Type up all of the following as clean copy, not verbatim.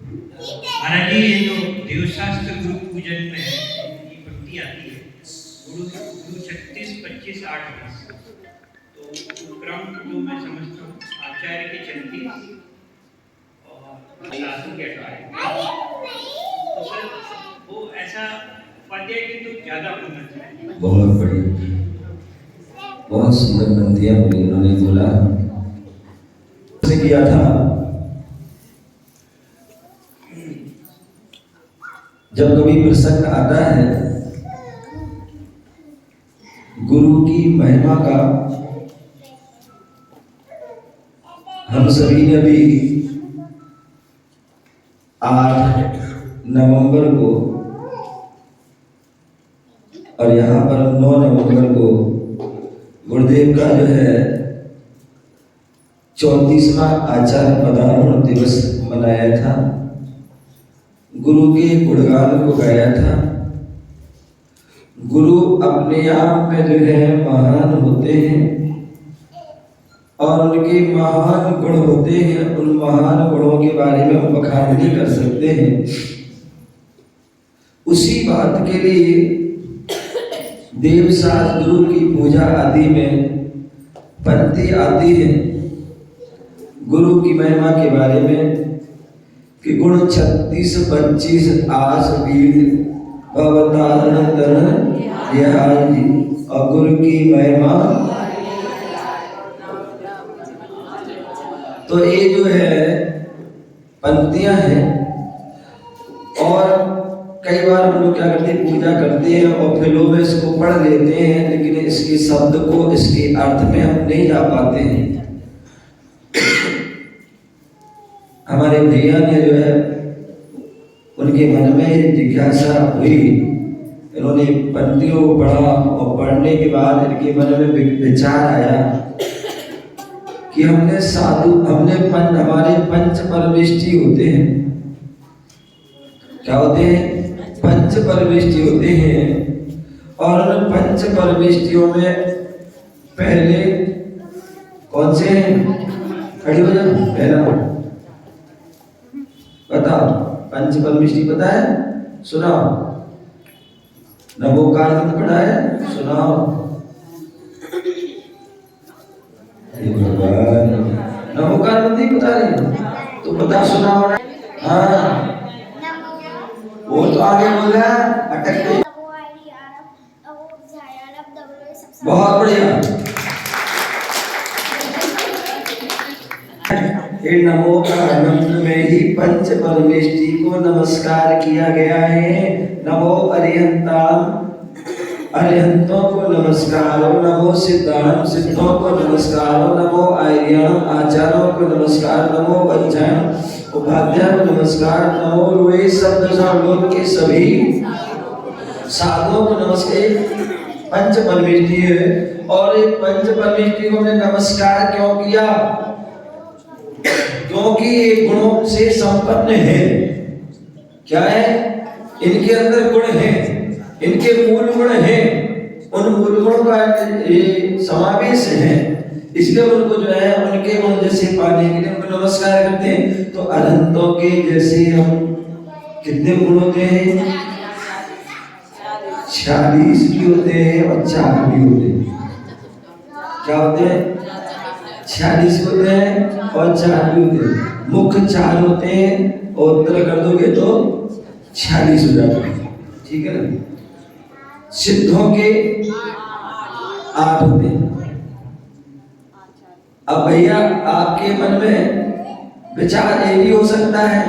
महाराज जी, ये जो देवशास्त्र गुरु पूजन में ये पंक्ति आती है, गुरु गुरु 36, 25, 8, 20, तो क्रम तो मैं समझता हूँ आचार्य के 36 और साधु के 18। तो सर वो ऐसा उपाध्याय की तो ज्यादा होना चाहिए। बहुत बढ़िया, बहुत सुंदर पंक्तियां बोली उन्होंने। बोला से किया था, जब कभी प्रसंग आता है गुरु की महिमा का, हम सभी ने भी 8 नवंबर को और यहाँ पर 9 नवंबर को गुरुदेव का जो है 34वां आचार्य पदारोहण दिवस मनाया था। गुरु के गुणगान को गाया था। गुरु अपने आप में जो है महान होते हैं और उनके महान गुण होते हैं। उन महान गुणों के बारे में हम बखान नहीं कर सकते हैं। उसी बात के लिए देवशास्त्र गुरु की पूजा आदि में पंक्ति आती है गुरु की महिमा के बारे में कि गुण 36, 25 आस वीर अवतारण तरण ध्यान और गुरु की महिमा। तो ये जो है पंक्तियां हैं और कई बार हम लोग क्या करते हैं, पूजा करते हैं और फिर लोग इसको पढ़ लेते हैं, लेकिन इसके शब्द को, इसके अर्थ में हम नहीं जा पाते हैं। हमारे भैया ने जो है उनके मन में जिज्ञासा हुई, इन्होंने पंक्तियों को पढ़ा और पढ़ने के बाद इनके मन में विचार आया कि हमने हमारे पंच परमेष्टि होते हैं। क्या होते हैं? पंच परमेष्टि होते हैं। और उन पंच परमेष्टियों में पहले कौन से हैं? खड़ी हो जाओ। पहला बताओ, पंच परमेष्टि पता है? सुनाओ। नमोकार पढ़ा है? सुनाओ। नमोकार नहीं पता है तो बता, सुनाओ ना। हाँ वो तो आगे बोल रहा है, अटक गई। बहुत बढ़िया। नमोकार मंत्र में ही पंच परमेष्टि को नमस्कार किया गया है। नमो अरिहंताम, अरिहंतों को नमस्कार। नमो सिद्धांत, सिद्धों को नमस्कार। नमो आर्याम, आचार्यों को नमस्कार। नमो अध्यायम, उपाध्याय को नमस्कार। नमो वे शब्द लोक के सभी साधुओं को नमस्कार। पंच परमेष्टि है और ये पंच परमेष्टि को हमने नमस्कार क्यों किया? क्योंकि ये गुणों से संपन्न है। क्या है? इनके अंदर गुण है, इनके मूल गुण हैं। उन मूल गुणों का ये समावेश है, इसलिए उनको जो है उनके गुण जैसे पाने के लिए उनको नमस्कार करते हैं। तो अनंतों के जैसे हम कितने गुण होते हैं? 46 भी होते हैं और 4 भी होते हैं। क्या होते हैं? 46 होते हैं और 4 भी होते हैं। मुख्य 4 होते हैं और उत्तर कर दोगे तो 46 हो जाते हैं। ठीक है ना? सिद्धों के 8 होते हैं। अब भैया आपके मन में विचार ये भी हो सकता है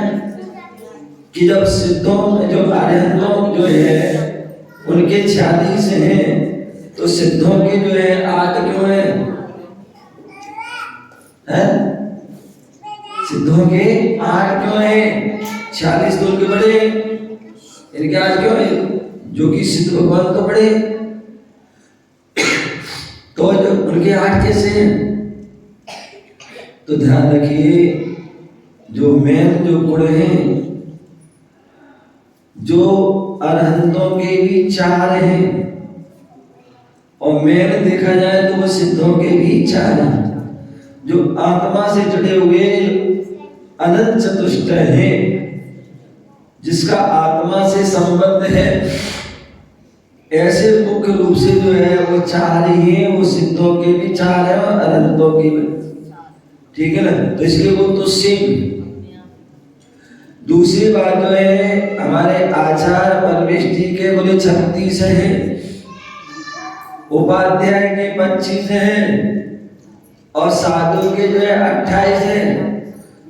कि जब सिद्धों में जो अरिहंतों जो है उनके 46 हैं, तो सिद्धों के जो है 8 क्यों है? सिद्धों के 8 क्यों है? 46 तो उनके बड़े, इनके 8 क्यों है? जो कि सिद्ध भगवान तो बड़े, तो जो उनके 8 कैसे हैं? तो ध्यान रखिए, जो मेन जो गुण हैं, जो अरहंतों के भी 4 हैं और मेन देखा जाए तो वो सिद्धों के भी 4 हैं। जो आत्मा से जुड़े हुए अनंत चतुष्टय हैं जिसका आत्मा से संबंध है, ऐसे मुख्य रूप से जो है वो चार ही है, वो सिद्धों के भी चार है और अनंतों के भी, ठीक है ना। तो इसलिए वो तो सेम। दूसरी बात जो है हमारे आचार परमेष्टि के बोले 36 हैं, उपाध्याय के 25 हैं और साधु के जो है 28 हैं।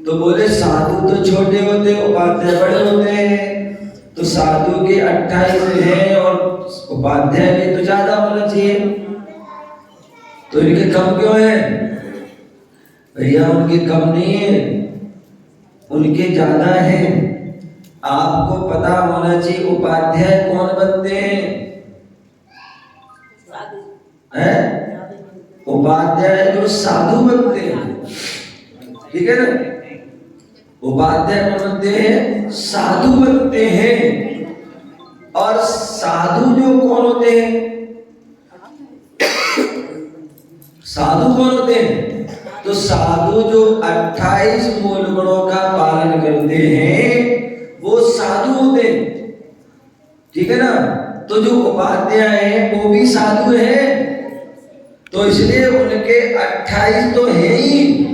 तो बोले साधु तो छोटे होते, उपाध्याय बड़े होते हैं, तो साधु के 28 हैं और उपाध्याय के तो ज्यादा होना चाहिए। तो इनके कम क्यों है भैया? उनके कम नहीं है, उनके ज्यादा हैं। आपको पता होना चाहिए उपाध्याय कौन बनते हैं? उपाध्याय जो साधु बनते हैं, ठीक है ना। उपाध्याय बनते हैं, साधु बनते हैं। और साधु जो कौन होते हैं? साधु कौन होते हैं? तो साधु जो 28 मूल गुणों का पालन करते हैं वो साधु होते हैं, ठीक है ना। तो जो उपाध्याय है वो भी साधु है, तो इसलिए उनके 28 तो है ही,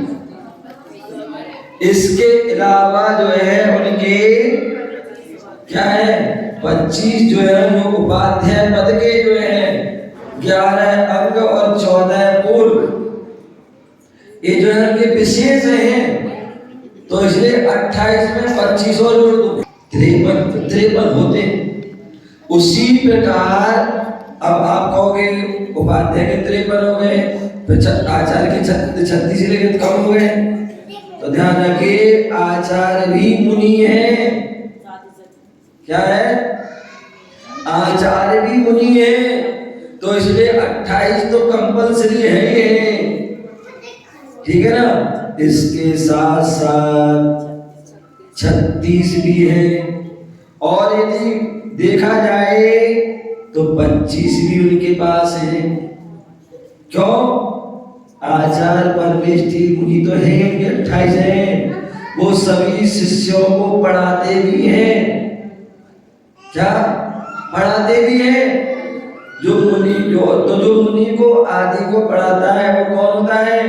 इसके अलावा जो है उनके क्या है 25 जो है जो उपाध्याय पद के जो है 11 अंग और 14 पूर्व, ये जो है उनके विशेष हैं। तो इसलिए 28 में 25 और जोड़ दो, 53 होते। उसी प्रकार अब आप कहोगे उपाध्याय के 53 हो गए, तो आचार्य के 36 लेके कम हो गए। तो ध्यान रखिए आचार्य भी मुनि है। क्या है? आचार्य भी मुनि है, तो इसलिए 28 तो कंपलसरी है ही है, ठीक है ना। इसके साथ साथ 36 भी है, और यदि देखा जाए तो 25 भी उनके पास है। क्यों? आचार्य परमेष्टि मुनि तो है, उनके 28 हैं। वो सभी शिष्यों को पढ़ाते भी हैं। क्या पढ़ाते भी हैं? जो मुनि को आदि को पढ़ाता है वो कौन होता है?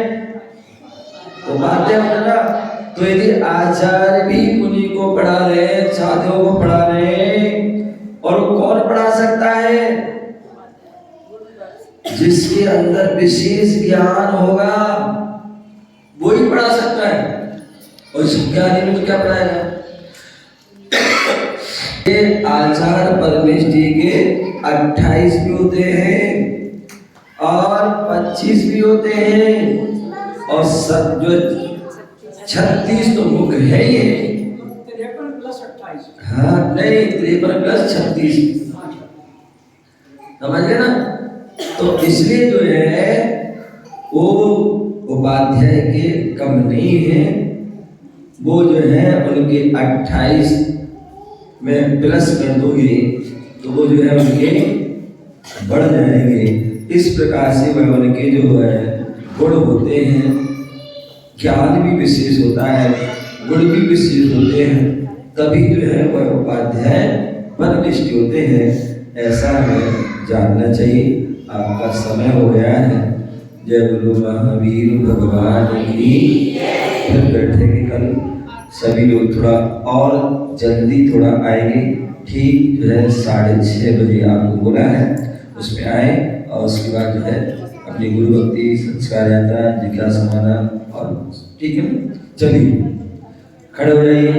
उपाध्याय होता है। तो यदि आचार्य भी मुनि को पढ़ा रहे हैं, साधुओं को पढ़ा रहे हैं, और वो कौन पढ़ा सकता है? जिसके अंदर विशेष ज्ञान होगा वो ही पढ़ा सकता है। और इस ज्ञानी में तो क्या पढ़ाएगा? ये आचार्य परमेष्टि के 28 भी होते हैं और 25 भी होते हैं, और सब जो 36 तो मुख्य है ही है। 53 प्लस 28। हाँ नहीं, 53 प्लस 36, समझ गए ना। तो इसलिए जो है वो उपाध्याय के कम नहीं है, वो जो है उनके 28 में प्लस कर दोगे तो वो जो है उनके बढ़ जाएंगे। इस प्रकार से वह उनके जो है गुण होते हैं, ज्ञान भी विशेष होता है, गुण भी विशेष होते हैं, तभी जो है वह उपाध्याय परनिष्ठ होते हैं। ऐसा हमें जानना चाहिए। आपका समय हो गया है। जय गुरु महावीर भगवान की। फिर बैठेंगे कल सभी लोग, थोड़ा और जल्दी थोड़ा आएंगे, ठीक जो है 6:30 बजे आपको बोला है, उसमें आए। और उसके बाद जो है अपनी गुरु भक्ति संस्कार यात्रा जिज्ञासा समाधान, और ठीक है चलिए खड़े हो जाइए।